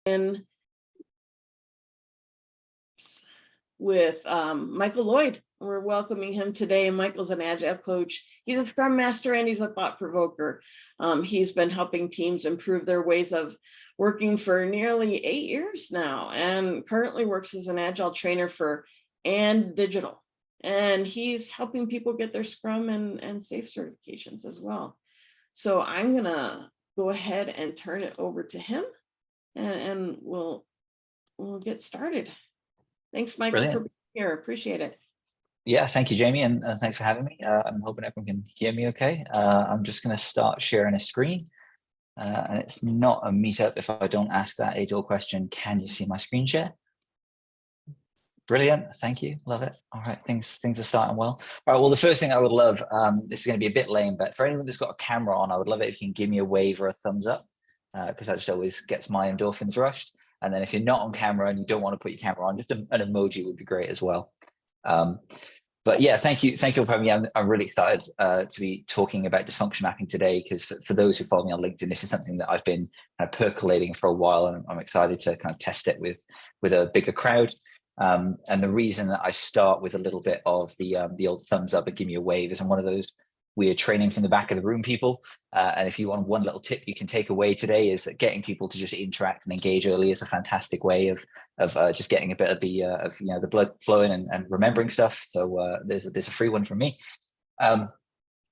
in with Michael Lloyd. We're welcoming him today. Michael's an Agile coach. He's a Scrum Master and he's a Thought Provoker. He's been helping teams improve their ways of working for nearly 8 years now, and currently works as an Agile Trainer for and digital. And he's helping people get their Scrum and SAFe certifications as well. So I'm gonna go ahead and turn it over to him, and we'll get started. Thanks, Michael, Brilliant. for being here. Appreciate it. Yeah, thank you, Jamie, and thanks for having me. I'm hoping everyone can hear me okay. I'm just going to start sharing a screen. And it's not a meetup if I don't ask that age-old question, can you see my screen share? Brilliant, thank you, love it. All right, things are starting well. All right, well, the first thing I would love, this is going to be a bit lame, but for anyone that's got a camera on, I would love it if you can give me a wave or a thumbs up, because that just always gets my endorphins rushed. And then if you're not on camera and you don't want to put your camera on, just an emoji would be great as well. But yeah, thank you for having me. I'm really excited to be talking about dysfunction mapping today, because for those who follow me on LinkedIn, this is something that I've been kind of percolating for a while, and I'm excited to kind of test it with a bigger crowd. And the reason that I start with a little bit of the old thumbs up and give me a wave is I'm one of those we're training from the back of the room people. And if you want one little tip you can take away today, is that getting people to just interact and engage early is a fantastic way of just getting a bit of the blood flowing and remembering stuff. So there's a free one from me. I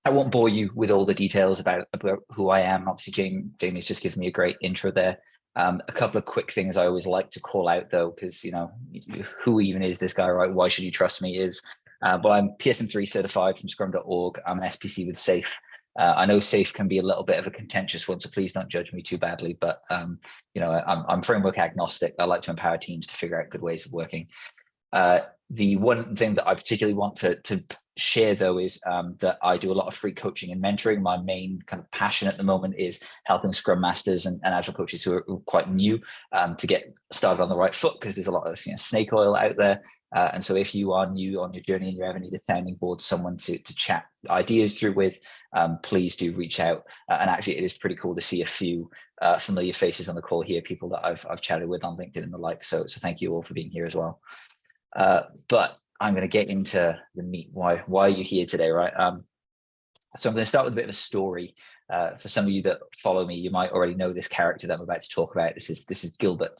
won't bore you with all the details about who I am. Obviously, Jamie's just given me a great intro there. A couple of quick things I always like to call out, though, because who even is this guy, right? Why should you trust me? But I'm PSM3 certified from scrum.org. I'm an SPC with SAFe. I know SAFe can be a little bit of a contentious one, so please don't judge me too badly. But I'm framework agnostic. I like to empower teams to figure out good ways of working. The one thing that I particularly want to share, though, is that I do a lot of free coaching and mentoring. My main kind of passion at the moment is helping Scrum Masters and Agile coaches who are quite new to get started on the right foot, because there's a lot of snake oil out there. And so if you are new on your journey and you ever need a sounding board, someone to chat ideas through with, please do reach out. And actually, it is pretty cool to see a few familiar faces on the call here, people that I've chatted with on LinkedIn and the like. So thank you all for being here as well. But I'm going to get into the meat. Why are you here today, right? So I'm going to start with a bit of a story. For some of you that follow me, you might already know this character that I'm about to talk about. This is Gilbert.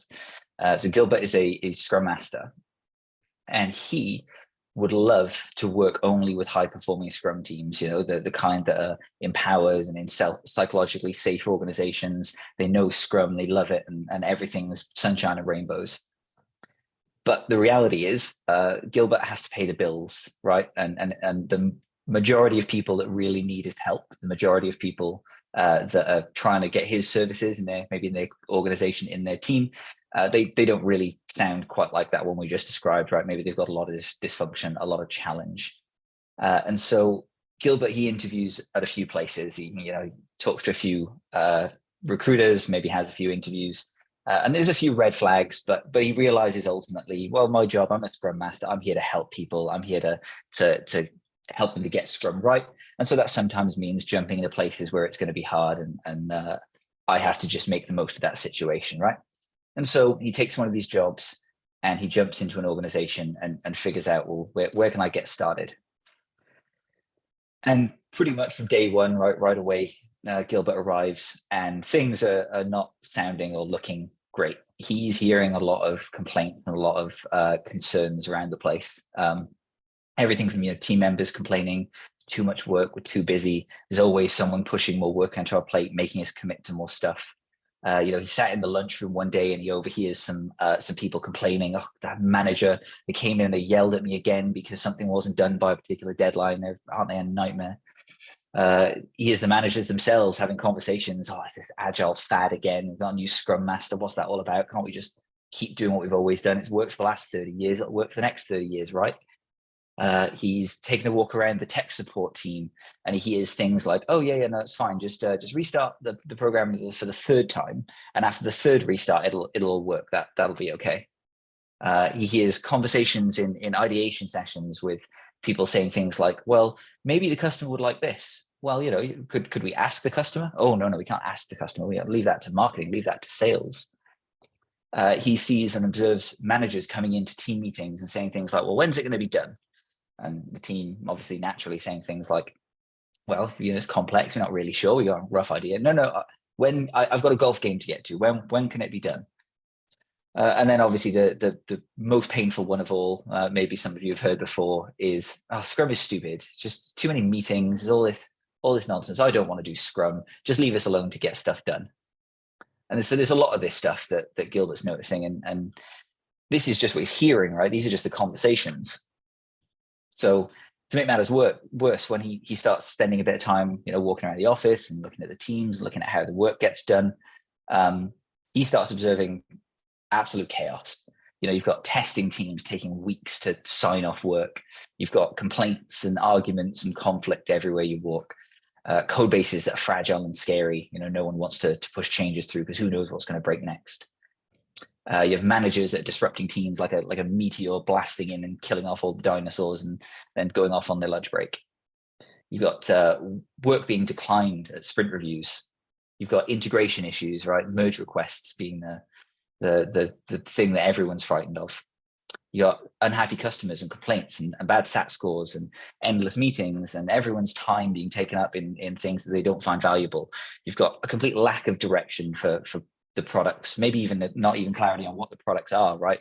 So Gilbert is a Scrum Master, and he would love to work only with high-performing Scrum teams. The kind that are empowered and in psychologically safe organizations. They know Scrum, they love it, and everything's sunshine and rainbows. But the reality is, Gilbert has to pay the bills, right? And the majority of people that really need his help, the majority of people that are trying to get his services in their organization, in their team, they don't really sound quite like that one we just described, right? Maybe they've got a lot of dysfunction, a lot of challenge. And so Gilbert, he interviews at a few places. He talks to a few recruiters, maybe has a few interviews. And there's a few red flags, but he realizes ultimately, well, my job, I'm a Scrum Master. I'm here to help people. I'm here to help them to get Scrum right. And so that sometimes means jumping into places where it's going to be hard, and I have to just make the most of that situation, right? And so he takes one of these jobs and he jumps into an organization and figures out, well, where can I get started? And pretty much from day one, right away, Gilbert arrives and things are not sounding or looking great. He's hearing a lot of complaints and a lot of concerns around the place. Everything from team members complaining it's too much work, we're too busy. There's always someone pushing more work onto our plate, making us commit to more stuff. He sat in the lunchroom one day and he overhears some people complaining, oh, that manager, they came in and they yelled at me again because something wasn't done by a particular deadline. Aren't they a nightmare? He hears the managers themselves having conversations. Oh, it's this agile fad again. We've got a new Scrum Master. What's that all about? Can't we just keep doing what we've always done? It's worked for the last 30 years. It'll work for the next 30 years, right? He's taking a walk around the tech support team and he hears things like, oh yeah, no, it's fine. Just restart the program for the third time. And after the third restart, it'll all work. That'll be okay. He hears conversations in ideation sessions with people saying things like, well, maybe the customer would like this. Well, could we ask the customer? Oh, no, we can't ask the customer. We leave that to marketing, leave that to sales. he sees and observes managers coming into team meetings and saying things like, well, when's it going to be done? And the team obviously naturally saying things like, well, it's complex. We're not really sure. We got a rough idea. No. When I've got a golf game to get to, when can it be done? And then obviously the most painful one of all, maybe some of you have heard before, is Scrum is stupid. It's just too many meetings. There's all this nonsense. I don't want to do Scrum. Just leave us alone to get stuff done. And so there's a lot of this stuff that Gilbert's noticing, and this is just what he's hearing, right? These are just the conversations. So to make matters worse, when he starts spending a bit of time, walking around the office and looking at the teams, looking at how the work gets done, he starts observing absolute chaos. You've got testing teams taking weeks to sign off work. You've got complaints and arguments and conflict everywhere you walk. Code bases that are fragile and scary. No one wants to push changes through because who knows what's going to break next. You have managers that are disrupting teams like a meteor blasting in and killing off all the dinosaurs and then going off on their lunch break. You've got work being declined at sprint reviews. You've got integration issues, right? Merge requests being the thing that everyone's frightened of. You got unhappy customers and complaints and bad SAT scores and endless meetings and everyone's time being taken up in things that they don't find valuable. You've got a complete lack of direction for the products, maybe even not even clarity on what the products are, right?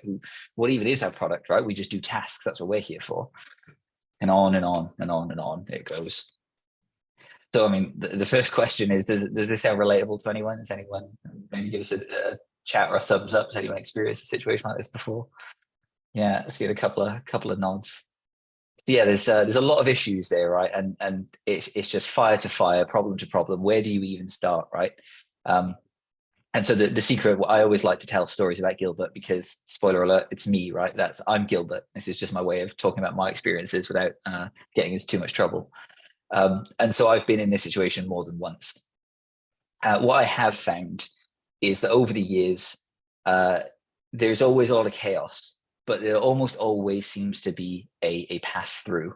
What even is our product, right? We just do tasks. That's what we're here for. And on and on and on and on it goes. So, I mean, the first question is, does this sound relatable to anyone? Does anyone maybe give us a chat or a thumbs up? Has anyone experienced a situation like this before? Yeah, let's get a couple of nods. Yeah, there's a lot of issues there, right? And it's just fire to fire, problem to problem. Where do you even start, right? And so the secret, I always like to tell stories about Gilbert because, spoiler alert, it's me, right? I'm Gilbert. This is just my way of talking about my experiences without getting into too much trouble. And so I've been in this situation more than once. What I have found is that over the years, there's always a lot of chaos, but there almost always seems to be a path through.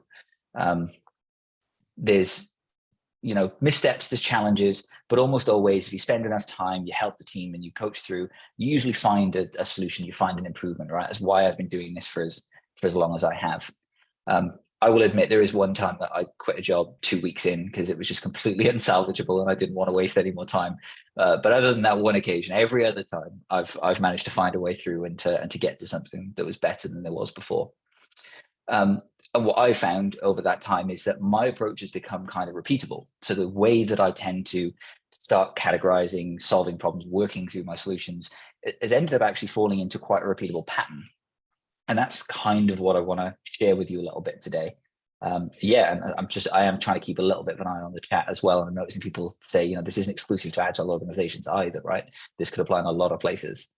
There's missteps, there's challenges, but almost always, if you spend enough time, you help the team and you coach through, you usually find a solution, you find an improvement, right? That's why I've been doing this for as long as I have. I will admit there is one time that I quit a job 2 weeks in because it was just completely unsalvageable and I didn't want to waste any more time. But other than that one occasion, every other time I've managed to find a way through and to get to something that was better than there was before. And what I found over that time is that my approach has become kind of repeatable. So the way that I tend to start categorizing, solving problems, working through my solutions, it ended up actually falling into quite a repeatable pattern. And that's kind of what I want to share with you a little bit today. And I am trying to keep a little bit of an eye on the chat as well. And I'm noticing people say, this isn't exclusive to Agile organizations either, right? This could apply in a lot of places.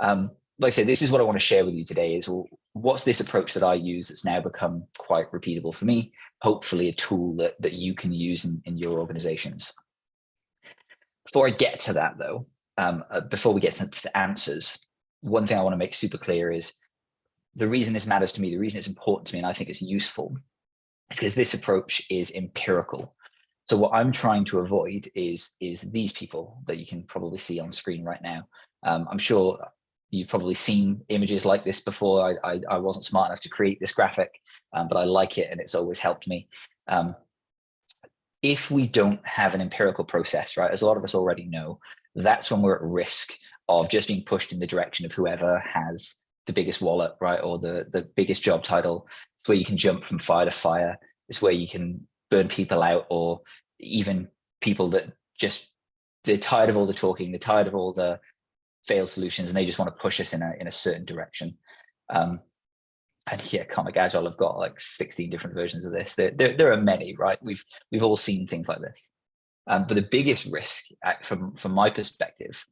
Like I said, this is what I want to share with you today is what's this approach that I use that's now become quite repeatable for me, hopefully a tool that you can use in your organizations. Before I get to that though, before we get to answers, one thing I want to make super clear is the reason this matters to me, the reason it's important to me, and I think it's useful, is because this approach is empirical. So what I'm trying to avoid is these people that you can probably see on screen right now. I'm sure you've probably seen images like this before. I wasn't smart enough to create this graphic, but I like it and it's always helped me. If we don't have an empirical process, right, as a lot of us already know, that's when we're at risk of just being pushed in the direction of whoever has the biggest wallet, right, or the biggest job title. It's where you can jump from fire to fire. It's where you can burn people out, or even people that they're tired of all the talking, they're tired of all the failed solutions, and they just want to push us in a certain direction. And yeah, Comic Agile have got like 16 different versions of this. There are many, right? We've all seen things like this. But the biggest risk, from my perspective,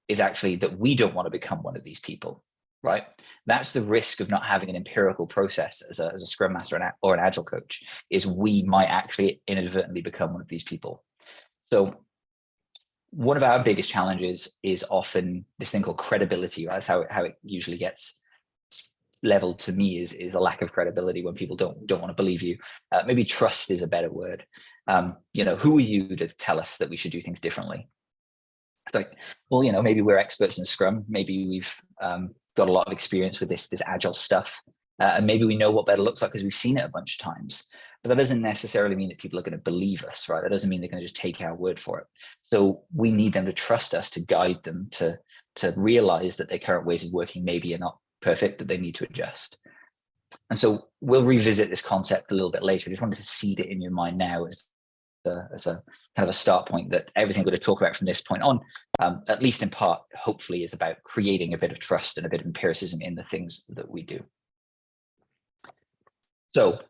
is actually that we don't want to become one of these people, right? That's the risk of not having an empirical process as a Scrum Master or an Agile Coach, is we might actually inadvertently become one of these people. So one of our biggest challenges is often this thing called credibility, right? That's how it usually gets leveled to me, is a lack of credibility when people don't want to believe you. Maybe trust is a better word. Who are you to tell us that we should do things differently? Like, well, maybe we're experts in Scrum. Maybe we've got a lot of experience with this agile stuff. And maybe we know what better looks like because we've seen it a bunch of times. But that doesn't necessarily mean that people are going to believe us, right? That doesn't mean they're going to just take our word for it. So we need them to trust us, to guide them, to realize that their current ways of working maybe are not perfect, that they need to adjust. And so we'll revisit this concept a little bit later. I just wanted to seed it in your mind now as a kind of a start point, that everything we're going to talk about from this point on, at least in part, hopefully, is about creating a bit of trust and a bit of empiricism in the things that we do. So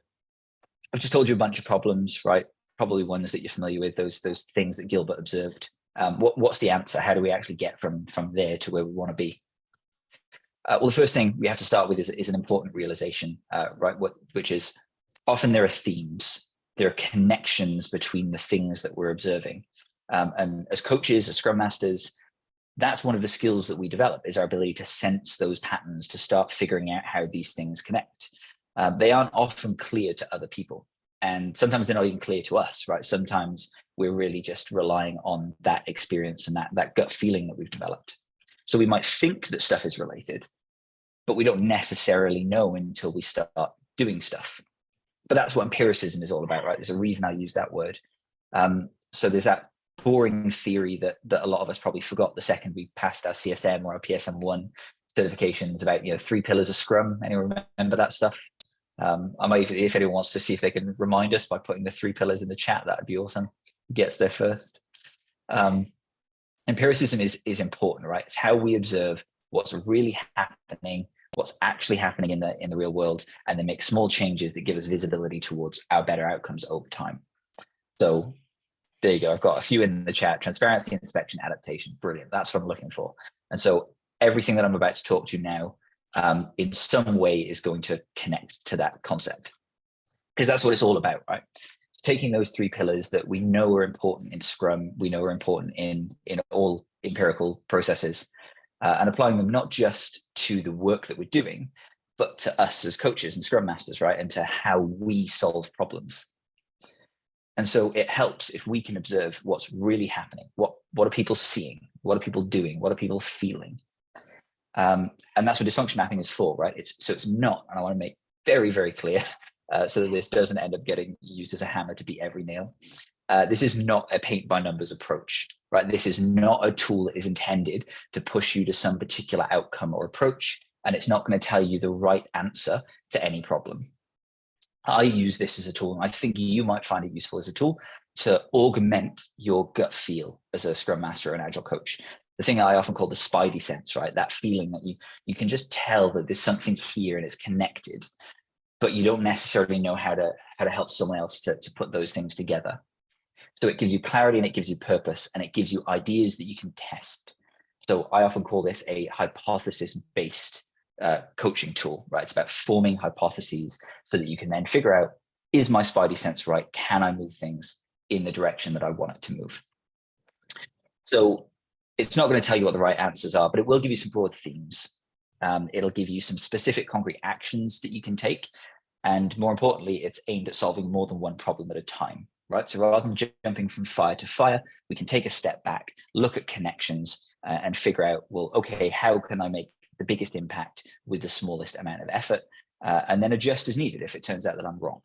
I've just told you a bunch of problems, right? Probably ones that you're familiar with, those things that Gilbert observed. What's the answer? How do we actually get from there to where we want to be? Well, the first thing we have to start with is an important realization, right? Which is often there are themes, there are connections between the things that we're observing. And as coaches, as Scrum Masters, that's one of the skills that we develop, is our ability to sense those patterns, to start figuring out how these things connect. They aren't often clear to other people. And sometimes they're not even clear to us, right? Sometimes we're really just relying on that experience and that gut feeling that we've developed. So we might think that stuff is related, but we don't necessarily know until we start doing stuff. But that's what empiricism is all about, right? There's a reason I use that word. So there's that boring theory that a lot of us probably forgot the second we passed our CSM or our PSM1 certifications about, 3 pillars of Scrum. Anyone remember that stuff? I might, if anyone wants to see if they can remind us by putting the 3 pillars in the chat, that would be awesome. Who gets there first? Empiricism is important, right? It's how we observe what's really happening, what's actually happening in the real world, and then make small changes that give us visibility towards our better outcomes over time. So there you go. I've got a few in the chat: transparency, inspection, adaptation. Brilliant. That's what I'm looking for. And so everything that I'm about to talk to you now, in some way, is going to connect to that concept, because that's what it's all about, right? It's taking those 3 pillars that we know are important in Scrum, we know are important in all empirical processes, and applying them not just to the work that we're doing, but to us as coaches and Scrum Masters, right? And to how we solve problems. And so it helps if we can observe what's really happening. What are people seeing? What are people doing? What are people feeling? And that's what dysfunction mapping is for, right? It's not, and I want to make very, very clear, so that this doesn't end up getting used as a hammer to beat every nail. This is not a paint by numbers approach, right? This is not a tool that is intended to push you to some particular outcome or approach, and it's not going to tell you the right answer to any problem. I use this as a tool, and I think you might find it useful as a tool to augment your gut feel as a Scrum Master or an Agile Coach. The thing I often call the spidey sense, right? That feeling that you can just tell that there's something here and it's connected, but you don't necessarily know how to help someone else to put those things together. So it gives you clarity and it gives you purpose and it gives you ideas that you can test. So I often call this a hypothesis-based coaching tool, right? It's about forming hypotheses so that you can then figure out, is my spidey sense right? Can I move things in the direction that I want it to move? So it's not going to tell you what the right answers are, but it will give you some broad themes. It'll give you some specific concrete actions that you can take. And more importantly, it's aimed at solving more than one problem at a time, right? So rather than jumping from fire to fire, we can take a step back, look at connections and figure out, well, okay, how can I make the biggest impact with the smallest amount of effort? And then adjust as needed if it turns out that I'm wrong.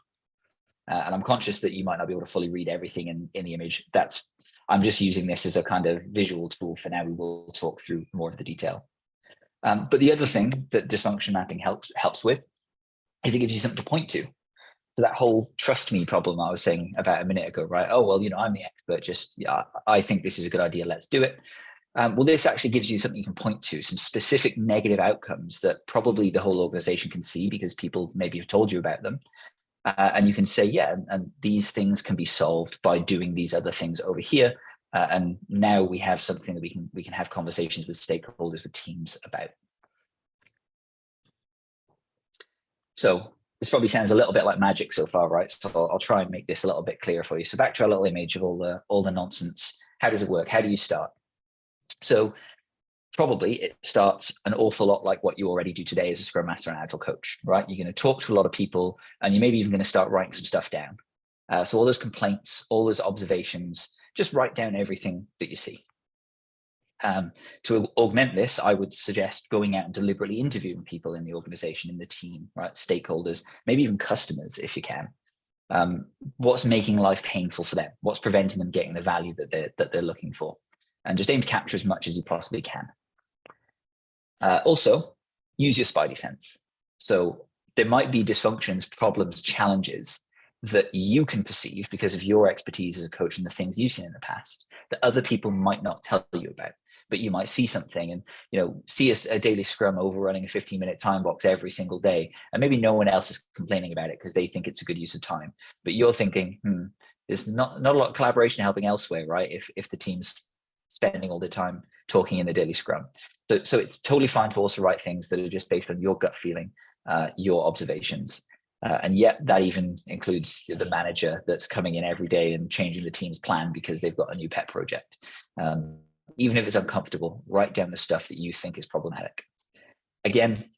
And I'm conscious that you might not be able to fully read everything in the image. I'm just using this as a kind of visual tool for now. We will talk through more of the detail. But the other thing that dysfunction mapping helps with is it gives you something to point to. So that whole trust me problem I was saying about a minute ago, right? Oh, well, I'm the expert. I think this is a good idea. Let's do it. Well, this actually gives you something you can point to, some specific negative outcomes that probably the whole organization can see because people maybe have told you about them. And you can say, yeah, and these things can be solved by doing these other things over here. And now we have something that we can have conversations with stakeholders, with teams about. So this probably sounds a little bit like magic so far, right? So I'll try and make this a little bit clearer for you. So back to our little image of all the nonsense. How does it work? How do you start? So probably it starts an awful lot like what you already do today as a Scrum Master and Agile Coach, right? You're going to talk to a lot of people and you're maybe even going to start writing some stuff down. So all those complaints, all those observations, just write down everything that you see. To augment this, I would suggest going out and deliberately interviewing people in the organization, in the team, right? Stakeholders, maybe even customers if you can. What's making life painful for them? What's preventing them getting the value that they're looking for? And just aim to capture as much as you possibly can. Also, use your spidey sense. So there might be dysfunctions, problems, challenges that you can perceive because of your expertise as a coach and the things you've seen in the past that other people might not tell you about. But you might see something and, see a daily scrum overrunning a 15-minute time box every single day. And maybe no one else is complaining about it because they think it's a good use of time. But you're thinking, there's not a lot of collaboration helping elsewhere, right? If the team's spending all the time talking in the daily scrum. So it's totally fine to also write things that are just based on your gut feeling, your observations. And yet that even includes the manager that's coming in every day and changing the team's plan because they've got a new pet project. Even if it's uncomfortable, write down the stuff that you think is problematic. Again,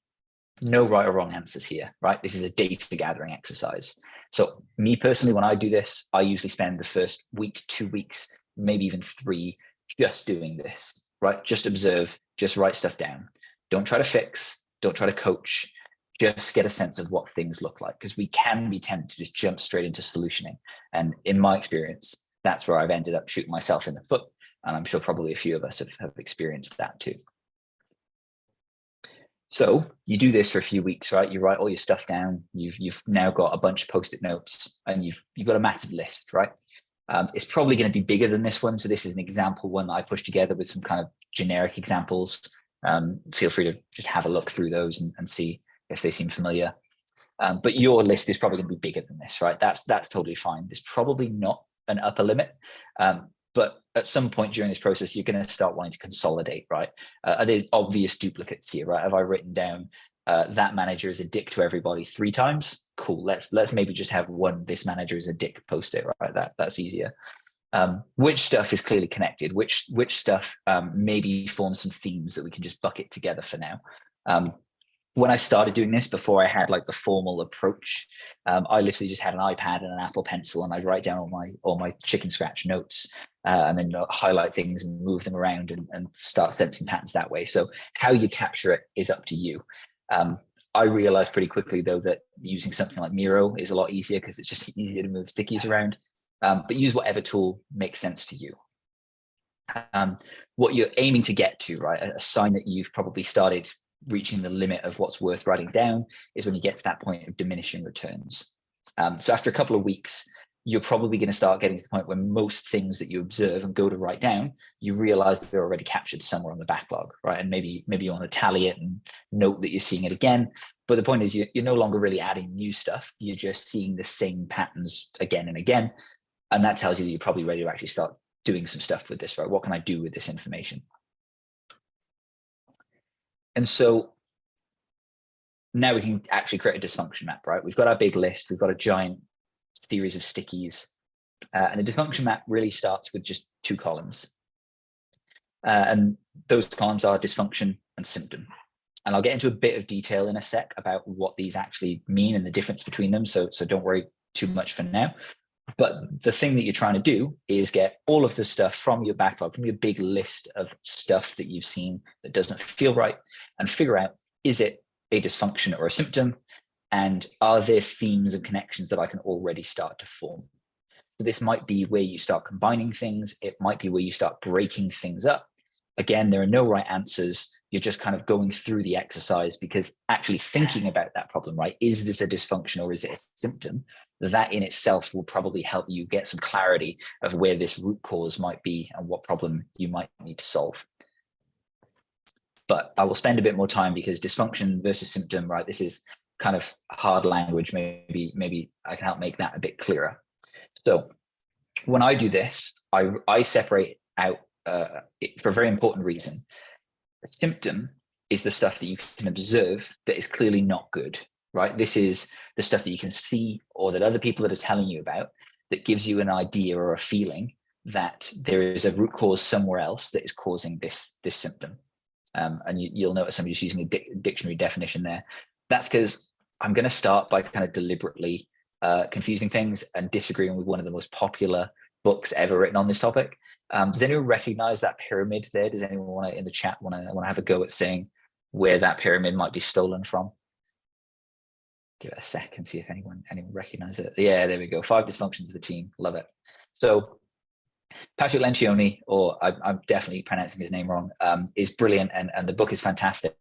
no right or wrong answers here, right? This is a data gathering exercise. So me personally, when I do this, I usually spend the first week, 2 weeks, maybe even 3, just doing this, right? Just observe, just write stuff down. Don't try to fix, don't try to coach, just get a sense of what things look like, because we can be tempted to just jump straight into solutioning. And in my experience, that's where I've ended up shooting myself in the foot. And I'm sure probably a few of us have experienced that too. So you do this for a few weeks, right? You write all your stuff down. You've now got a bunch of Post-it notes and you've got a massive list, right? It's probably going to be bigger than this one. So this is an example one that I pushed together with some kind of generic examples. Feel free to just have a look through those and see if they seem familiar. But your list is probably going to be bigger than this, right? That's totally fine. There's probably not an upper limit. But at some point during this process, you're going to start wanting to consolidate, right? Are there obvious duplicates here, right? Have I written down that manager is a dick to everybody 3 times? Cool. Let's maybe just have one. This manager is a dick. Post it, right? That's easier. Which stuff is clearly connected? Which stuff maybe forms some themes that we can just bucket together for now? When I started doing this, before I had like the formal approach, I literally just had an iPad and an Apple Pencil, and I'd write down all my chicken scratch notes, and then highlight things and move them around and start sensing patterns that way. So how you capture it is up to you. I realized pretty quickly though that using something like Miro is a lot easier because it's just easier to move stickies around. But use whatever tool makes sense to you. What you're aiming to get to, right? A sign that you've probably started reaching the limit of what's worth writing down is when you get to that point of diminishing returns. So after a couple of weeks, you're probably going to start getting to the point where most things that you observe and go to write down, you realize that they're already captured somewhere on the backlog, right? And maybe you want to tally it and note that you're seeing it again. But the point is you're no longer really adding new stuff. You're just seeing the same patterns again and again. And that tells you that you're probably ready to actually start doing some stuff with this, right? What can I do with this information? And so now we can actually create a dysfunction map, right? We've got our big list. We've got a giant series of stickies. And a dysfunction map really starts with just 2 columns. And those columns are dysfunction and symptom. And I'll get into a bit of detail in a sec about what these actually mean and the difference between them. So don't worry too much for now. But the thing that you're trying to do is get all of the stuff from your backlog, from your big list of stuff that you've seen that doesn't feel right, and figure out, is it a dysfunction or a symptom? And are there themes and connections that I can already start to form? So this might be where you start combining things. It might be where you start breaking things up. Again, there are no right answers. You're just kind of going through the exercise, because actually thinking about that problem, right? Is this a dysfunction or is it a symptom? That in itself will probably help you get some clarity of where this root cause might be and what problem you might need to solve. But I will spend a bit more time, because dysfunction versus symptom, right? This is kind of hard language. Maybe I can help make that a bit clearer. So when I do this, I separate out for a very important reason. A symptom is the stuff that you can observe that is clearly not good, right? This is the stuff that you can see or that other people that are telling you about that gives you an idea or a feeling that there is a root cause somewhere else that is causing this symptom. And you'll notice I'm just using a dictionary definition there. That's because I'm going to start by kind of deliberately confusing things and disagreeing with one of the most popular books ever written on this topic. Does anyone recognize that pyramid there? Does anyone want to, in the chat, want to have a go at saying where that pyramid might be stolen from? Give it a second, see if anyone recognizes it. Yeah, there we go. 5 dysfunctions of a team. Love it. So Patrick Lencioni, or I'm definitely pronouncing his name wrong, is brilliant, and the book is fantastic.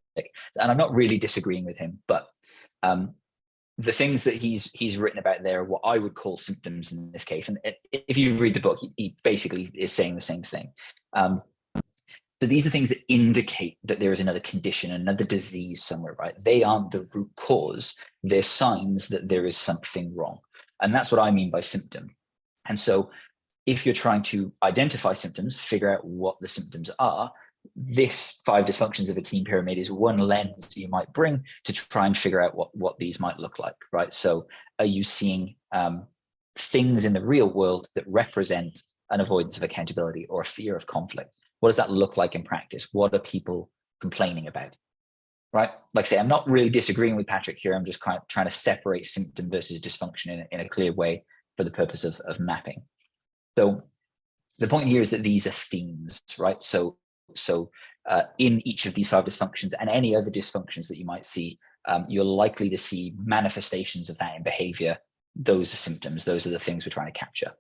And I'm not really disagreeing with him, but the things that he's written about there are what I would call symptoms in this case. And if you read the book, he basically is saying the same thing. So these are things that indicate that there is another condition, another disease somewhere, right? They aren't the root cause. They're signs that there is something wrong. And that's what I mean by symptom. And so if you're trying to identify symptoms, figure out what the symptoms are, this 5 dysfunctions of a team pyramid is one lens you might bring to try and figure out what these might look like, right? So are you seeing things in the real world that represent an avoidance of accountability or a fear of conflict? What does that look like in practice? What are people complaining about, right? Like I say, I'm not really disagreeing with Patrick here. I'm just kind of trying to separate symptom versus dysfunction in a clear way for the purpose of mapping. So the point here is that these are themes, right? So in each of these 5 dysfunctions and any other dysfunctions that you might see, you're likely to see manifestations of that in behavior. Those are symptoms. Those are the things we're trying to capture.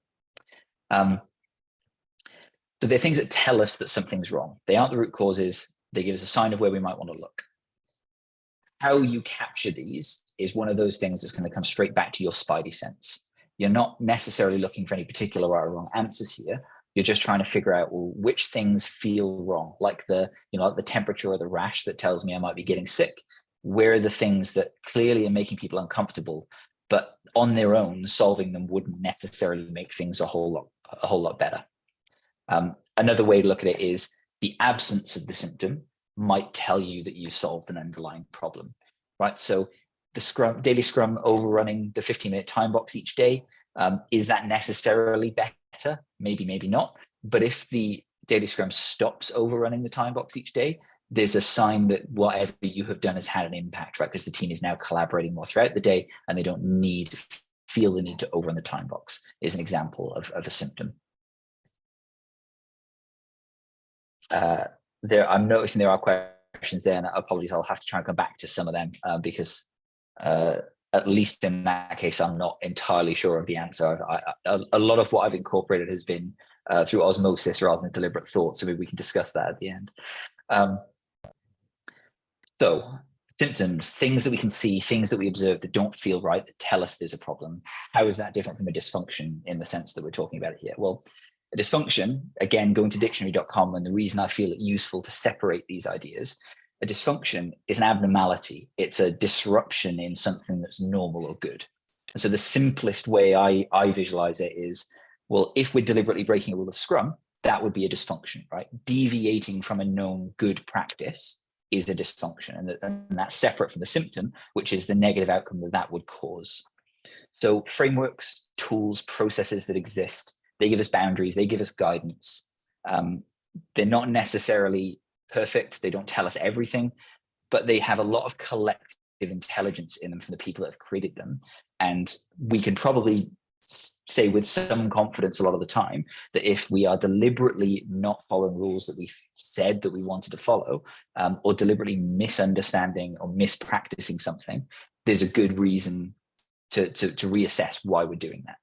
So they're things that tell us that something's wrong. They aren't the root causes. They give us a sign of where we might want to look. How you capture these is one of those things that's going to come straight back to your spidey sense. You're not necessarily looking for any particular right or wrong answers here. You're just trying to figure out, well, which things feel wrong, like the temperature or the rash that tells me I might be getting sick. Where are the things that clearly are making people uncomfortable, but on their own, solving them wouldn't necessarily make things a whole lot better. Another way to look at it is the absence of the symptom might tell you that you solved an underlying problem, right? So the daily Scrum overrunning the 15-minute time box each day, is that necessarily better? Maybe, maybe not. But if the daily Scrum stops overrunning the time box each day, there's a sign that whatever you have done has had an impact, right? Because the team is now collaborating more throughout the day and they don't feel the need to overrun the time box, is an example of a symptom. I'm noticing there are questions there, and apologies, I'll have to try and come back to some of them because at least in that case, I'm not entirely sure of the answer. A lot of what I've incorporated has been through osmosis rather than deliberate thought, so maybe we can discuss that at the end. So symptoms, things that we can see, things that we observe that don't feel right, that tell us there's a problem. How is that different from a dysfunction in the sense that we're talking about here? Well, a dysfunction, again, going to dictionary.com, and the reason I feel it useful to separate these ideas, a dysfunction is an abnormality. It's a disruption in something that's normal or good. And so the simplest way I visualize it is, well, if we're deliberately breaking a rule of Scrum, that would be a dysfunction, right? Deviating from a known good practice is a dysfunction, and that's separate from the symptom, which is the negative outcome that would cause. So frameworks, tools, processes that exist, they give us boundaries, they give us guidance. They're not necessarily perfect, they don't tell us everything, but they have a lot of collective intelligence in them from the people that have created them. And we can probably say with some confidence a lot of the time that if we are deliberately not following rules that we said that we wanted to follow, or deliberately misunderstanding or mispracticing something, there's a good reason to reassess why we're doing that.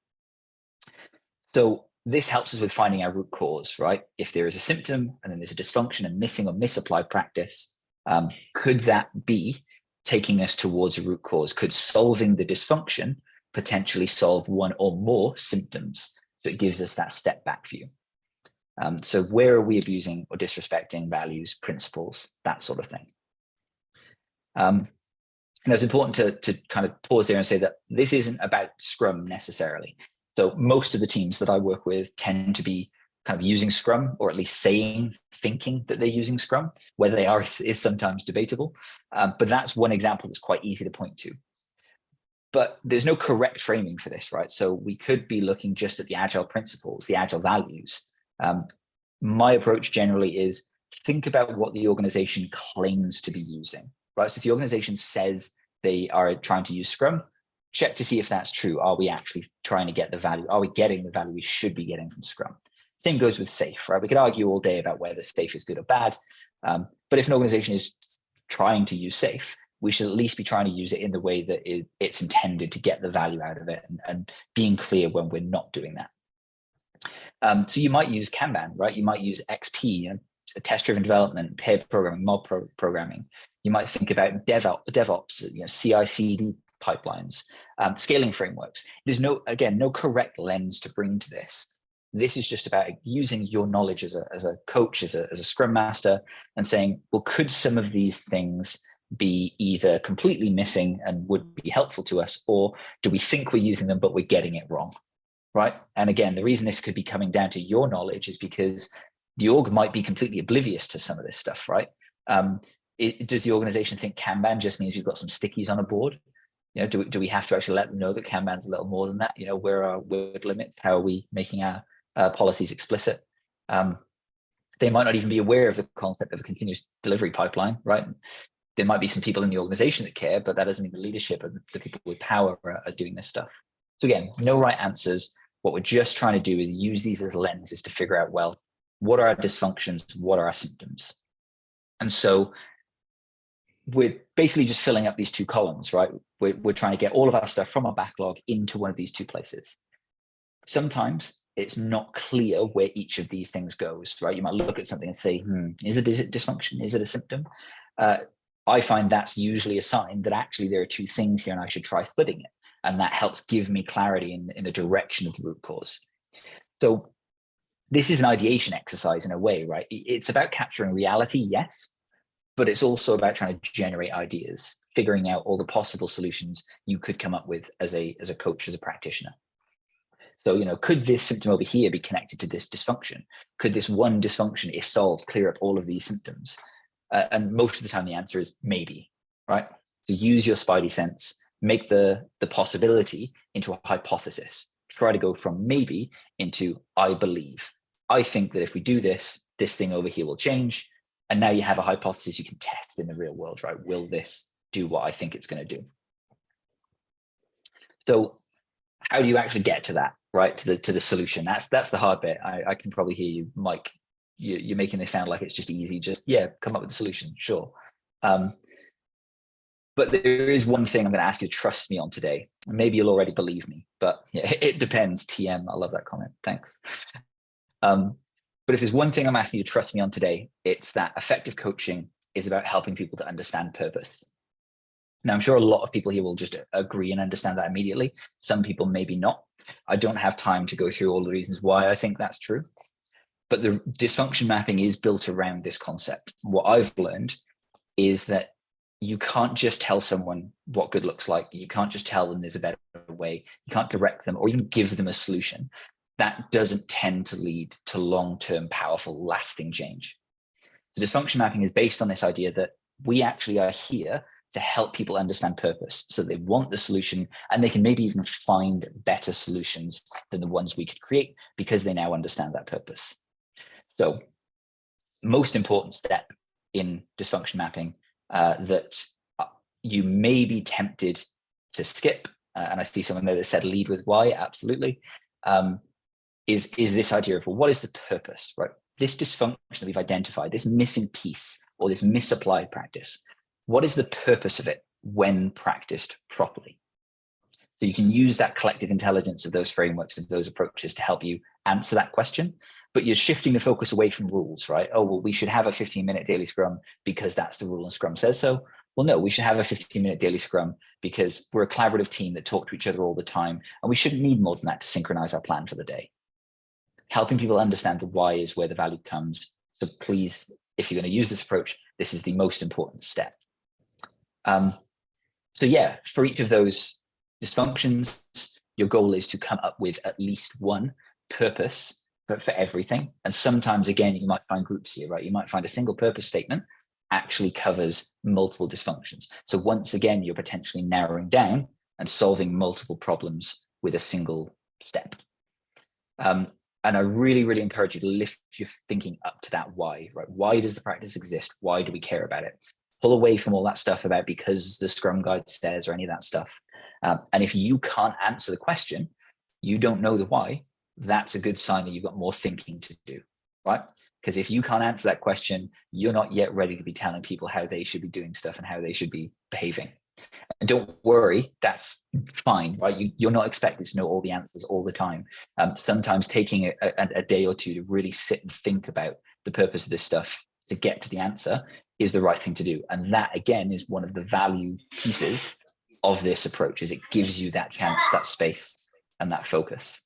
So this helps us with finding our root cause, right? If there is a symptom and then there's a dysfunction and missing or misapplied practice, could that be taking us towards a root cause? Could solving the dysfunction potentially solve one or more symptoms? So it gives us that step back view. So where are we abusing or disrespecting values, principles, that sort of thing? And it's important to kind of pause there and say that this isn't about Scrum necessarily. So most of the teams that I work with tend to be kind of using Scrum, or at least thinking that they're using Scrum. Whether they are is sometimes debatable, but that's one example that's quite easy to point to. But there's no correct framing for this, right? So we could be looking just at the Agile principles, the Agile values. My approach generally is think about what the organization claims to be using, right? So if the organization says they are trying to use Scrum, check to see if that's true. Are we actually trying to get the value? Are we getting the value we should be getting from Scrum? Same goes with SAFe, right? We could argue all day about whether SAFe is good or bad. But if an organization is trying to use SAFe, we should at least be trying to use it in the way that it's intended to get the value out of it, and being clear when we're not doing that. So you might use Kanban, right? You might use XP, test-driven development, pair programming, mob programming. You might think about DevOps, CI/CD pipelines, scaling frameworks. There's no correct lens to bring to this. This is just about using your knowledge as a coach, as a Scrum Master, and saying, well, could some of these things be either completely missing and would be helpful to us, or do we think we're using them but we're getting it wrong, right? And again, the reason this could be coming down to your knowledge is because the org might be completely oblivious to some of this stuff, right? Does the organization think Kanban just means we've got some stickies on a board? Do we have to actually let them know that Kanban's a little more than that? Where are our word limits? How are we making our policies explicit? They might not even be aware of the concept of a continuous delivery pipeline, right? There might be some people in the organization that care, but that doesn't mean the leadership and the people with power are doing this stuff. So again, no right answers. What we're just trying to do is use these as lenses to figure out, well, what are our dysfunctions? What are our symptoms? And so we're basically just filling up these two columns, right? We're trying to get all of our stuff from our backlog into one of these two places. Sometimes it's not clear where each of these things goes, right? You might look at something and say, is it dysfunction? Is it a symptom? I find that's usually a sign that actually there are two things here and I should try splitting it. And that helps give me clarity in the direction of the root cause. So this is an ideation exercise in a way, right? It's about capturing reality, yes, but it's also about trying to generate ideas, figuring out all the possible solutions you could come up with as a coach, as a practitioner. So, could this symptom over here be connected to this dysfunction? Could this one dysfunction, if solved, clear up all of these symptoms? And most of the time, the answer is maybe, right? So use your spidey sense, make the possibility into a hypothesis. Try to go from maybe into I believe. I think that if we do this, this thing over here will change. And now you have a hypothesis you can test in the real world, right? Will this do what I think it's going to do? So how do you actually get to that, right? To the solution? That's the hard bit. I can probably hear you, Mike. You're making this sound like it's just easy. Just, come up with a solution. Sure. But there is one thing I'm going to ask you to trust me on today. Maybe you'll already believe me, but it depends. TM, I love that comment. Thanks. But if there's one thing I'm asking you to trust me on today, it's that effective coaching is about helping people to understand purpose. Now, I'm sure a lot of people here will just agree and understand that immediately. Some people maybe not. I don't have time to go through all the reasons why I think that's true. But the dysfunction mapping is built around this concept. What I've learned is that you can't just tell someone what good looks like. You can't just tell them there's a better way. You can't direct them or even give them a solution. That doesn't tend to lead to long-term, powerful, lasting change. So dysfunction mapping is based on this idea that we actually are here to help people understand purpose. So they want the solution and they can maybe even find better solutions than the ones we could create because they now understand that purpose. So most important step in dysfunction mapping that you may be tempted to skip, and I see someone there that said lead with why, absolutely, is this idea of, well, what is the purpose, right? This dysfunction that we've identified, this missing piece or this misapplied practice, what is the purpose of it when practiced properly? So you can use that collective intelligence of those frameworks and those approaches to help you answer that question, but you're shifting the focus away from rules, right? Oh, well, we should have a 15-minute daily scrum because that's the rule and Scrum says so. Well, no, we should have a 15-minute daily scrum because we're a collaborative team that talk to each other all the time, and we shouldn't need more than that to synchronize our plan for the day. Helping people understand the why is where the value comes. So please, if you're going to use this approach, this is the most important step. So yeah, for each of those dysfunctions, your goal is to come up with at least one purpose for everything. And sometimes, again, you might find groups here, right? You might find a single purpose statement actually covers multiple dysfunctions. So once again, you're potentially narrowing down and solving multiple problems with a single step. And I really, really encourage you to lift your thinking up to that why, right? Why does the practice exist? Why do we care about it? Pull away from all that stuff about because the Scrum Guide says or any of that stuff. And if you can't answer the question, you don't know the why, that's a good sign that you've got more thinking to do, right? Because if you can't answer that question, you're not yet ready to be telling people how they should be doing stuff and how they should be behaving. And don't worry, that's fine, right? You're not expected to know all the answers all the time. Sometimes taking a day or two to really sit and think about the purpose of this stuff to get to the answer is the right thing to do. And that, again, is one of the value pieces of this approach, is it gives you that chance, that space, and that focus.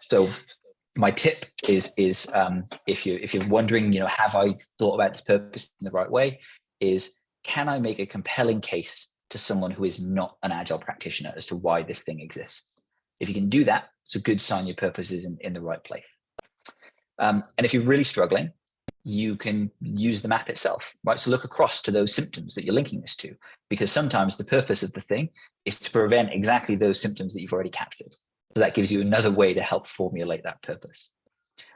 So my tip is if you're wondering, have I thought about this purpose in the right way, is can I make a compelling case to someone who is not an Agile practitioner as to why this thing exists? If you can do that, it's a good sign your purpose is in the right place. And if you're really struggling, you can use the map itself, right? So look across to those symptoms that you're linking this to, because sometimes the purpose of the thing is to prevent exactly those symptoms that you've already captured. So that gives you another way to help formulate that purpose.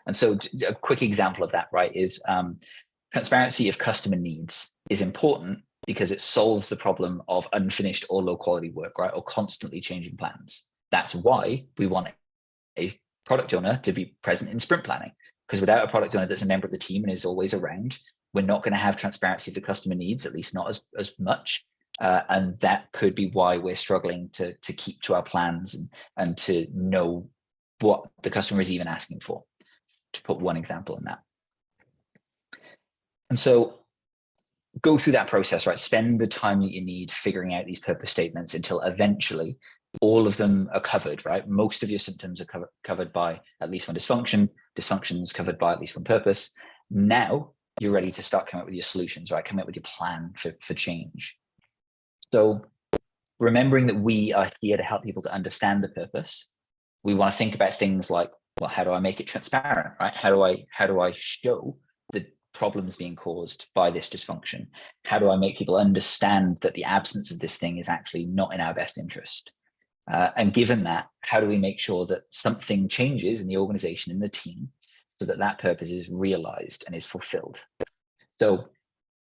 And so a quick example of that, right, is transparency of customer needs is important because it solves the problem of unfinished or low quality work, right, or constantly changing plans. That's why we want a product owner to be present in sprint planning, because without a product owner that's a member of the team and is always around, we're not going to have transparency of the customer needs, at least not as much. And that could be why we're struggling to keep to our plans and to know what the customer is even asking for, to put one example in that. And so go through that process, right? Spend the time that you need figuring out these purpose statements until eventually all of them are covered, right? Most of your symptoms are covered by at least one dysfunction. Dysfunction is covered by at least one purpose. Now you're ready to start coming up with your solutions, right? Come up with your plan for change. So remembering that we are here to help people to understand the purpose, we want to think about things like, well, how do I make it transparent, right? How do I show the problems being caused by this dysfunction? How do I make people understand that the absence of this thing is actually not in our best interest? And given that, how do we make sure that something changes in the organization, in the team, so that that purpose is realized and is fulfilled? So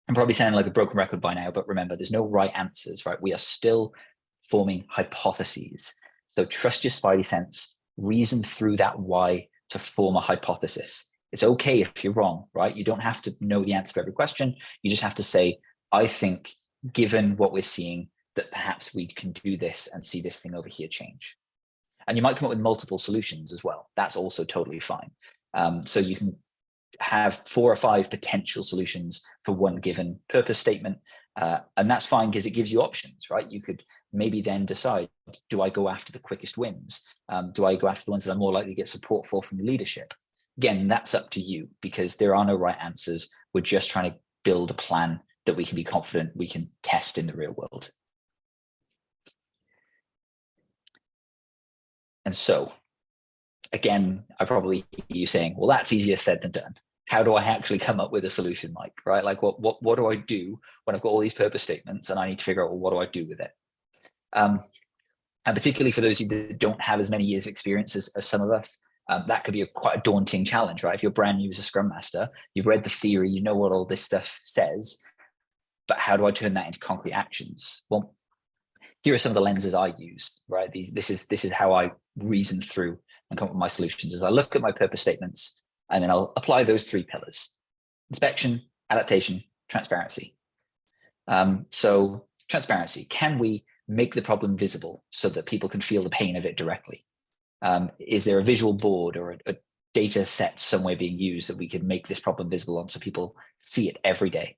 I'm probably sounding like a broken record by now, but remember, there's no right answers, right? We are still forming hypotheses. So trust your spidey sense, reason through that why to form a hypothesis. It's okay if you're wrong, right? You don't have to know the answer to every question. You just have to say, I think, given what we're seeing, that perhaps we can do this and see this thing over here change. And you might come up with multiple solutions as well. That's also totally fine. So you can have 4 or 5 potential solutions for one given purpose statement. And that's fine because it gives you options, right? You could maybe then decide, do I go after the quickest wins? Do I go after the ones that I'm more likely to get support for from the leadership? Again, that's up to you because there are no right answers. We're just trying to build a plan that we can be confident we can test in the real world. And so, again, I probably hear you saying, well, that's easier said than done. How do I actually come up with a solution, Mike, right? Like what do I do when I've got all these purpose statements and I need to figure out, well, what do I do with it? And particularly for those of you that don't have as many years of experience as some of us, that could be quite a daunting challenge, right? If you're brand new as a Scrum Master, you've read the theory, you know what all this stuff says, but how do I turn that into concrete actions? Well, here are some of the lenses I use, right? This is how I reason through and come up with my solutions. As I look at my purpose statements, and then I'll apply those 3 pillars: inspection, adaptation, transparency. So transparency, can we make the problem visible so that people can feel the pain of it directly? Is there a visual board or a data set somewhere being used that we could make this problem visible on so people see it every day?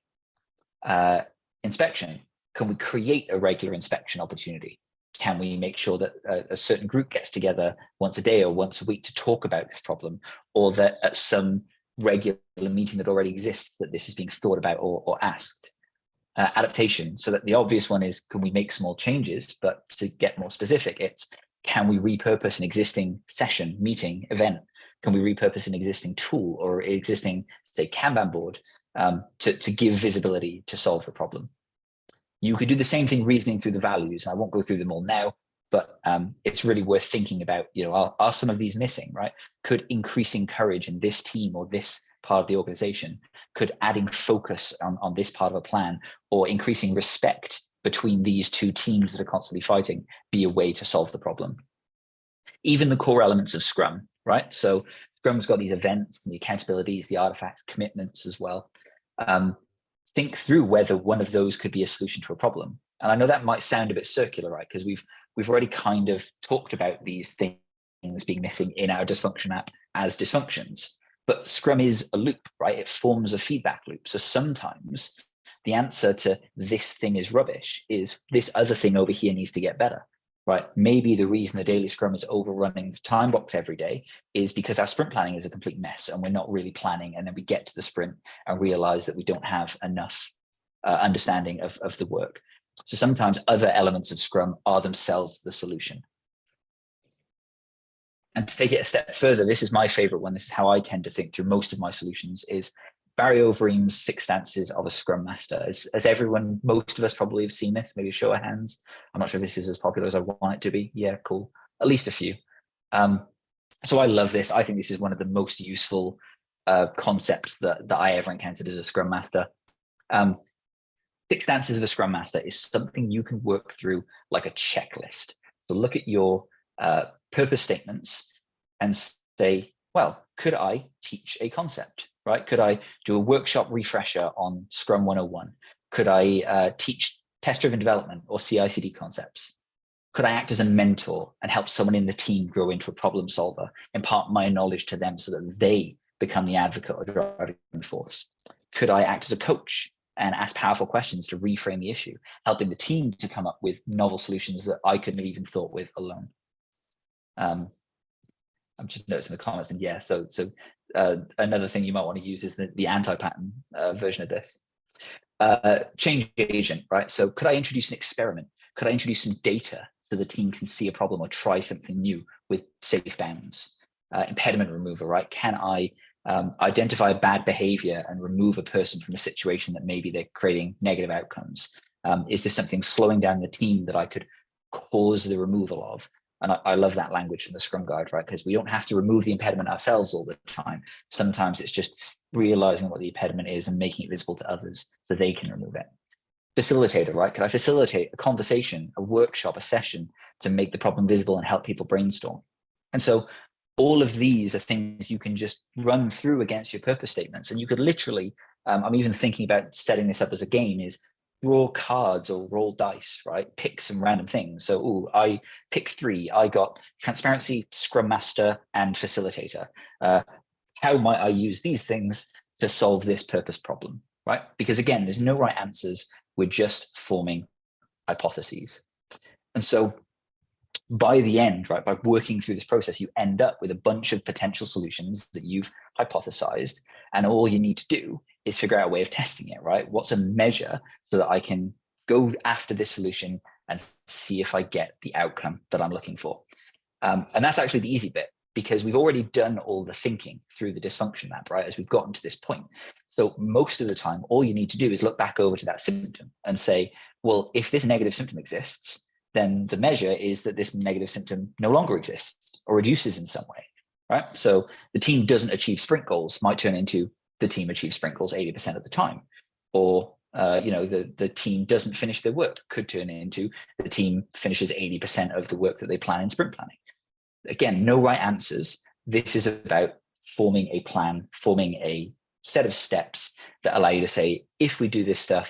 Inspection, can we create a regular inspection opportunity? Can we make sure that a certain group gets together once a day or once a week to talk about this problem, or that at some regular meeting that already exists that this is being thought about or asked? Adaptation, so that the obvious one is, can we make small changes? But to get more specific, it's, can we repurpose an existing session, meeting, event? Can we repurpose an existing tool or existing, say, Kanban board to give visibility to solve the problem? You could do the same thing reasoning through the values. I won't go through them all now, but it's really worth thinking about, are some of these missing, right? Could increasing courage in this team or this part of the organization, could adding focus on this part of a plan, or increasing respect between these two teams that are constantly fighting be a way to solve the problem? Even the core elements of Scrum, right? So Scrum's got these events and the accountabilities, the artifacts, commitments as well. Think through whether one of those could be a solution to a problem. And I know that might sound a bit circular, right? Because we've already kind of talked about these things being missing in our dysfunction app as dysfunctions. But Scrum is a loop, right? It forms a feedback loop. So sometimes the answer to this thing is rubbish is this other thing over here needs to get better, right? Maybe the reason the daily Scrum is overrunning the time box every day is because our sprint planning is a complete mess and we're not really planning. And then we get to the sprint and realize that we don't have enough understanding of the work. So sometimes other elements of Scrum are themselves the solution. And to take it a step further, this is my favorite one. This is how I tend to think through most of my solutions is Barry Overeem's 6 stances of a Scrum Master. As everyone, most of us probably have seen this, maybe a show of hands. I'm not sure if this is as popular as I want it to be. Yeah, cool. At least a few. So I love this. I think this is one of the most useful concepts that I ever encountered as a Scrum Master. 6 stances of a Scrum Master is something you can work through like a checklist. So look at your purpose statements and say, well, could I teach a concept, right? Could I do a workshop refresher on Scrum 101? Could I teach test-driven development or CI/CD concepts? Could I act as a mentor and help someone in the team grow into a problem solver, impart my knowledge to them so that they become the advocate or driving force? Could I act as a coach and ask powerful questions to reframe the issue, helping the team to come up with novel solutions that I couldn't have even thought with alone? I'm just noticing the comments, and yeah, so another thing you might want to use is the anti-pattern version of this. Change agent, right? So could I introduce an experiment? Could I introduce some data so the team can see a problem or try something new with safe bounds? Impediment remover, right? Can I identify bad behavior and remove a person from a situation that maybe they're creating negative outcomes? Is this something slowing down the team that I could cause the removal of? And I love that language from the Scrum Guide, right? Because we don't have to remove the impediment ourselves all the time. Sometimes it's just realizing what the impediment is and making it visible to others so they can remove it. Facilitator, right? Could I facilitate a conversation, a workshop, a session to make the problem visible and help people brainstorm? And so all of these are things you can just run through against your purpose statements. And you could literally, I'm even thinking about setting this up as a game, is draw cards or roll dice, right? Pick some random things. So, I picked 3. I got transparency, Scrum Master, and facilitator. How might I use these things to solve this purpose problem, right? Because again, there's no right answers. We're just forming hypotheses. And so by the end, right, by working through this process, you end up with a bunch of potential solutions that you've hypothesized. And all you need to do is figure out a way of testing it, right? What's a measure so that I can go after this solution and see if I get the outcome that I'm looking for. And that's actually the easy bit, because we've already done all the thinking through the dysfunction map, right? As we've gotten to this point. So most of the time, all you need to do is look back over to that symptom and say, well, if this negative symptom exists, then the measure is that this negative symptom no longer exists or reduces in some way, right? So the team doesn't achieve sprint goals might turn into the team achieves sprint goals 80% of the time. Or, the team doesn't finish their work could turn into the team finishes 80% of the work that they plan in sprint planning. Again, no right answers. This is about forming a plan, forming a set of steps that allow you to say, if we do this stuff,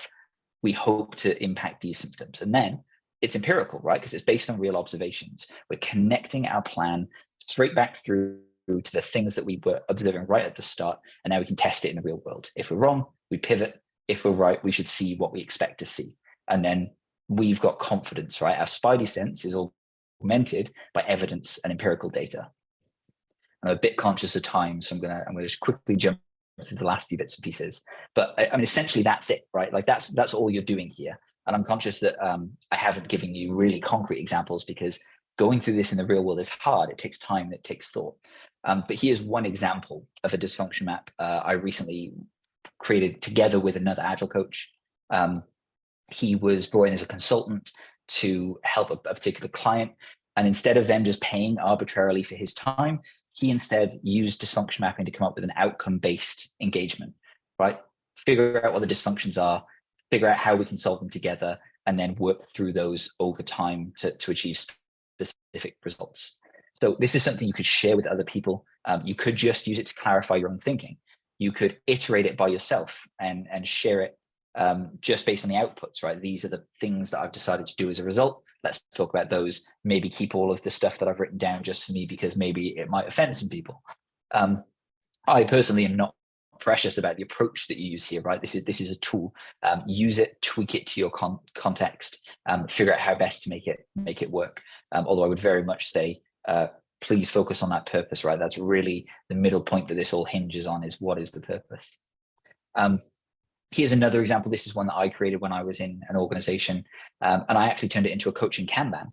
we hope to impact these symptoms. And then it's empirical, right? Because it's based on real observations. We're connecting our plan straight back through to the things that we were observing right at the start. And now we can test it in the real world. If we're wrong, we pivot. If we're right, we should see what we expect to see. And then we've got confidence, right? Our spidey sense is augmented by evidence and empirical data. I'm a bit conscious of time, so I'm gonna just quickly jump through the last few bits and pieces. But I mean, essentially that's it, right? Like that's all you're doing here. And I'm conscious that I haven't given you really concrete examples because going through this in the real world is hard. It takes time, it takes thought. But here's one example of a dysfunction map I recently created together with another Agile coach. He was brought in as a consultant to help a particular client. And instead of them just paying arbitrarily for his time, he instead used dysfunction mapping to come up with an outcome-based engagement, right? Figure out what the dysfunctions are, figure out how we can solve them together, and then work through those over time to achieve specific results. So this is something you could share with other people. You could just use it to clarify your own thinking. You could iterate it by yourself and share it just based on the outputs, right? These are the things that I've decided to do as a result. Let's talk about those. Maybe keep all of the stuff that I've written down just for me, because maybe it might offend some people. I personally am not precious about the approach that you use here, right? This is a tool. Use it, tweak it to your context, figure out how best to make it work. Although I would very much say, please focus on that purpose, right? That's really the middle point that this all hinges on, is what is the purpose? Here's another example. This is one that I created when I was in an organization, and I actually turned it into a coaching Kanban.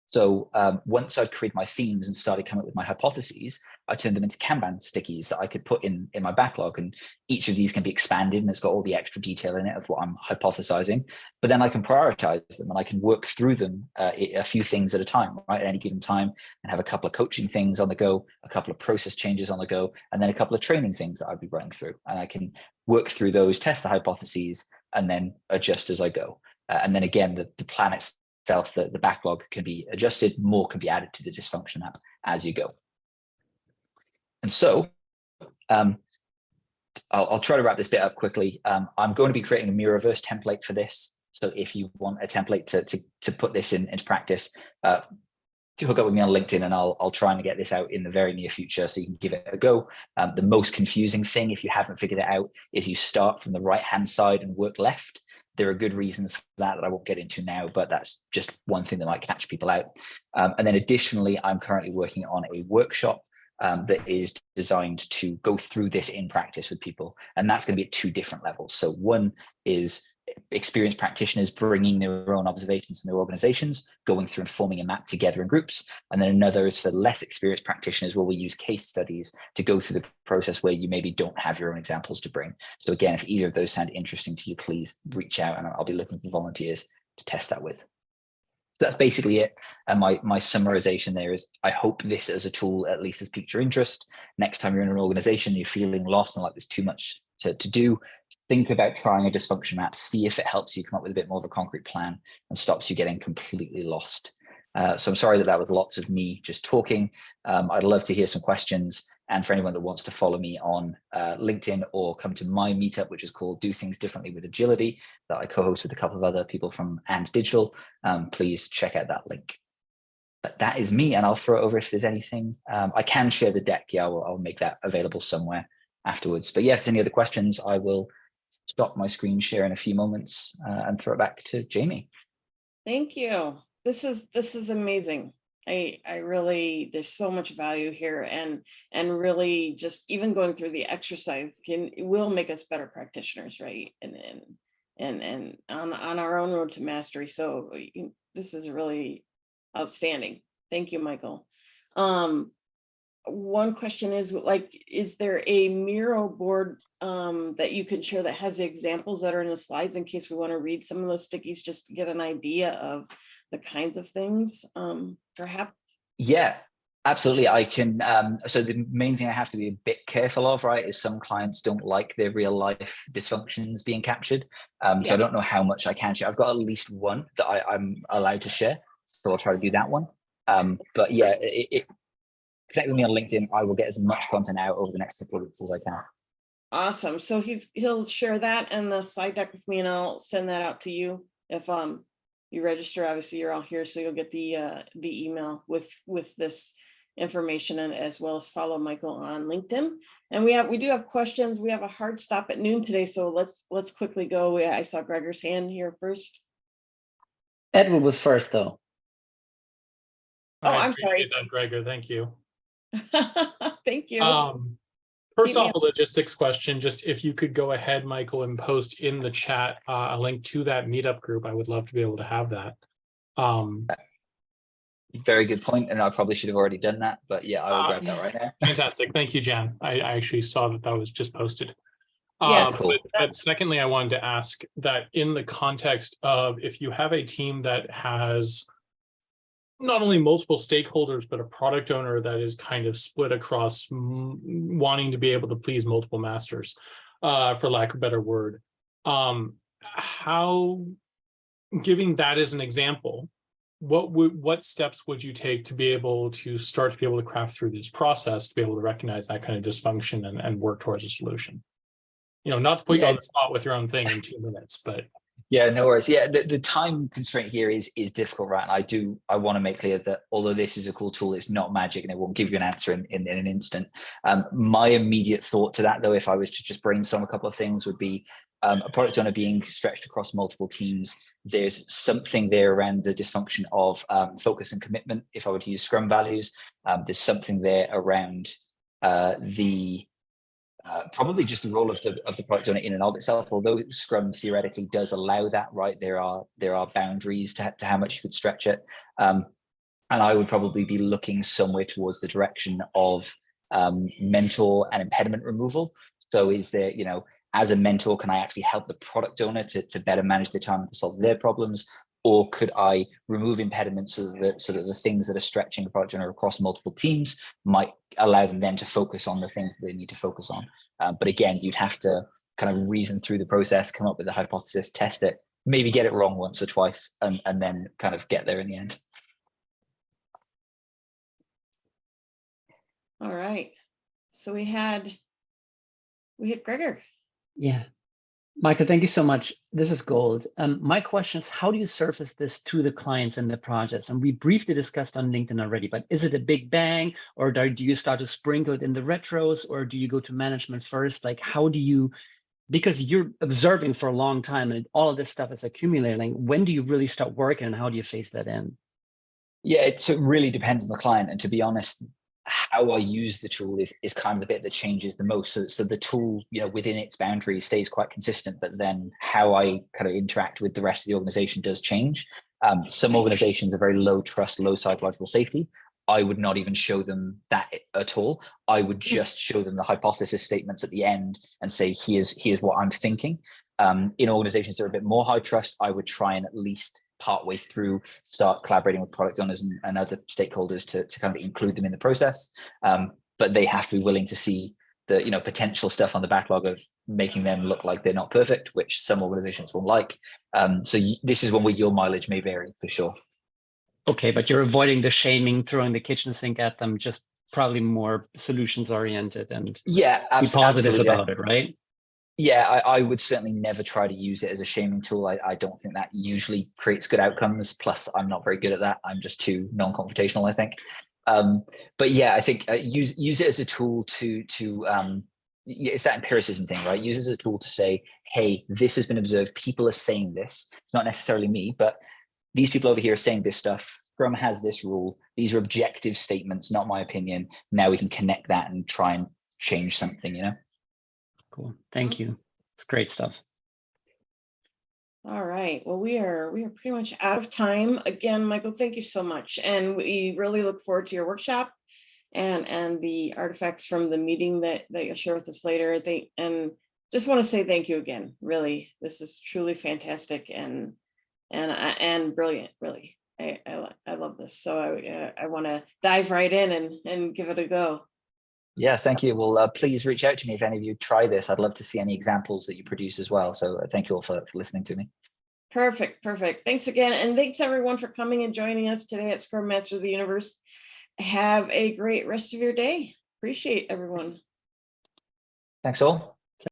So once I'd created my themes and started coming up with my hypotheses, I turned them into Kanban stickies that I could put in my backlog. And each of these can be expanded, and it's got all the extra detail in it of what I'm hypothesizing. But then I can prioritize them, and I can work through them a few things at a time, right? At any given time, and have a couple of coaching things on the go, a couple of process changes on the go, and then a couple of training things that I'd be running through. And I can work through those, test the hypotheses, and then adjust as I go. And then again, the plan itself, the backlog can be adjusted, more can be added to the dysfunction map as you go. And so I'll try to wrap this bit up quickly. I'm going to be creating a Miraverse template for this. So if you want a template to put this into practice, hook up with me on LinkedIn, and I'll try and get this out in the very near future so you can give it a go. The most confusing thing, if you haven't figured it out, is you start from the right-hand side and work left. There are good reasons for that I won't get into now, but that's just one thing that might catch people out. And then additionally, I'm currently working on a workshop that is designed to go through this in practice with people. And that's going to be at two different levels. So one is experienced practitioners bringing their own observations in their organizations, going through and forming a map together in groups. And then another is for less experienced practitioners, where we use case studies to go through the process where you maybe don't have your own examples to bring. So again, if either of those sound interesting to you, please reach out, and I'll be looking for volunteers to test that with. So that's basically it. And my summarization there is, I hope this as a tool at least has piqued your interest. Next time you're in an organization, you're feeling lost and like there's too much to do, think about trying a dysfunction map, see if it helps you come up with a bit more of a concrete plan and stops you getting completely lost. So I'm sorry that was lots of me just talking. I'd love to hear some questions. And for anyone that wants to follow me on LinkedIn or come to my meetup, which is called Do Things Differently with Agility, that I co-host with a couple of other people from And Digital, please check out that link. But that is me, and I'll throw it over if there's anything. I can share the deck. Yeah, I'll make that available somewhere afterwards. But yeah, if there's any other questions, I will stop my screen share in a few moments and throw it back to Jamie. Thank you. This is amazing. I really, there's so much value here, and really just even going through the exercise will make us better practitioners, right? And on our own road to mastery. So this is really outstanding. Thank you, Michael. One question is, like, is there a Miro board that you can share that has the examples that are in the slides, in case we want to read some of those stickies just to get an idea of the kinds of things, perhaps? Yeah, absolutely. I can. So the main thing I have to be a bit careful of, right, is some clients don't like their real life dysfunctions being captured. So I don't know how much I can share. I've got at least one that I'm allowed to share, so I'll try to do that one. But yeah, connect with me on LinkedIn. I will get as much content out over the next couple of weeks as I can. Awesome. So he'll share that and the slide deck with me, and I'll send that out to you. If you register, obviously you're all here, so you'll get the email with this information, and as well as follow Michael on LinkedIn. And we do have questions. We have a hard stop at noon today, so let's quickly go. I saw Gregor's hand here first. Edward was first, though. Oh, I'm sorry. That, Gregor. Thank you. Thank you. First off, a logistics question. Just if you could go ahead, Michael, and post in the chat a link to that meetup group. I would love to be able to have that. Very good point, and I probably should have already done that, but yeah, I will grab that right now. Fantastic. Thank you, Jan. I actually saw that was just posted. Yeah, cool. But secondly, I wanted to ask that in the context of, if you have a team that has not only multiple stakeholders, but a product owner that is kind of split across wanting to be able to please multiple masters, for lack of a better word, how giving that as an example, what steps would you take to be able to craft through this process, to be able to recognize that kind of dysfunction and work towards a solution? Not to put you on the spot with your own thing in 2 minutes, but yeah, no worries. Yeah, the time constraint here is difficult, right? And I want to make clear that although this is a cool tool, it's not magic and it won't give you an answer in an instant. My immediate thought to that, though, if I was to just brainstorm a couple of things, would be a product owner being stretched across multiple teams. There's something there around the dysfunction of focus and commitment. If I were to use Scrum values, there's something there around probably just the role of the product owner in and of itself. Although Scrum theoretically does allow that, right? There are boundaries to how much you could stretch it, and I would probably be looking somewhere towards the direction of mentor and impediment removal. So, is there, as a mentor, can I actually help the product owner to better manage their time and to solve their problems? Or could I remove impediments so that the things that are stretching the product owner across multiple teams might allow them then to focus on the things that they need to focus on? But again, you'd have to kind of reason through the process, come up with a hypothesis, test it, maybe get it wrong once or twice, and then kind of get there in the end. All right. So we had Gregor. Yeah. Michael, thank you so much. This is gold. My question is, how do you surface this to the clients and the projects? And we briefly discussed on LinkedIn already, but is it a big bang, or do you start to sprinkle it in the retros, or do you go to management first? Like, how do you, because you're observing for a long time and all of this stuff is accumulating, when do you really start working and how do you phase that in? Yeah, it really depends on the client. And to be honest, how I use the tool is kind of the bit that changes the most. So the tool, within its boundaries stays quite consistent, but then how I kind of interact with the rest of the organization does change. Some organizations are very low trust, low psychological safety. I would not even show them that at all. I would just show them the hypothesis statements at the end and say, here's what I'm thinking. In organizations that are a bit more high trust, I would try and at least partway through start collaborating with product owners and other stakeholders to kind of include them in the process. But they have to be willing to see the potential stuff on the backlog of making them look like they're not perfect, which some organizations won't like. So this is one where your mileage may vary for sure. Okay, but you're avoiding the shaming, throwing the kitchen sink at them, just probably more solutions oriented and be positive about it, right? Yeah, I would certainly never try to use it as a shaming tool. I don't think that usually creates good outcomes. Plus, I'm not very good at that. I'm just too non-confrontational, I think. But yeah, I think use it as a tool to it's that empiricism thing, right? Use it as a tool to say, hey, this has been observed. People are saying this. It's not necessarily me, but these people over here are saying this stuff. Scrum has this rule. These are objective statements, not my opinion. Now we can connect that and try and change something, Cool. Thank you. It's great stuff. All right. Well, we are pretty much out of time. Again, Michael, thank you so much. And we really look forward to your workshop and the artifacts from the meeting that you'll share with us later. And just want to say thank you again. Really, this is truly fantastic and brilliant, really. I love this. So I want to dive right in and give it a go. Yeah, thank you. Well, please reach out to me if any of you try this. I'd love to see any examples that you produce as well. So thank you all for listening to me. Perfect. Thanks again. And thanks everyone for coming and joining us today at Scrum Master of the Universe. Have a great rest of your day. Appreciate everyone. Thanks all.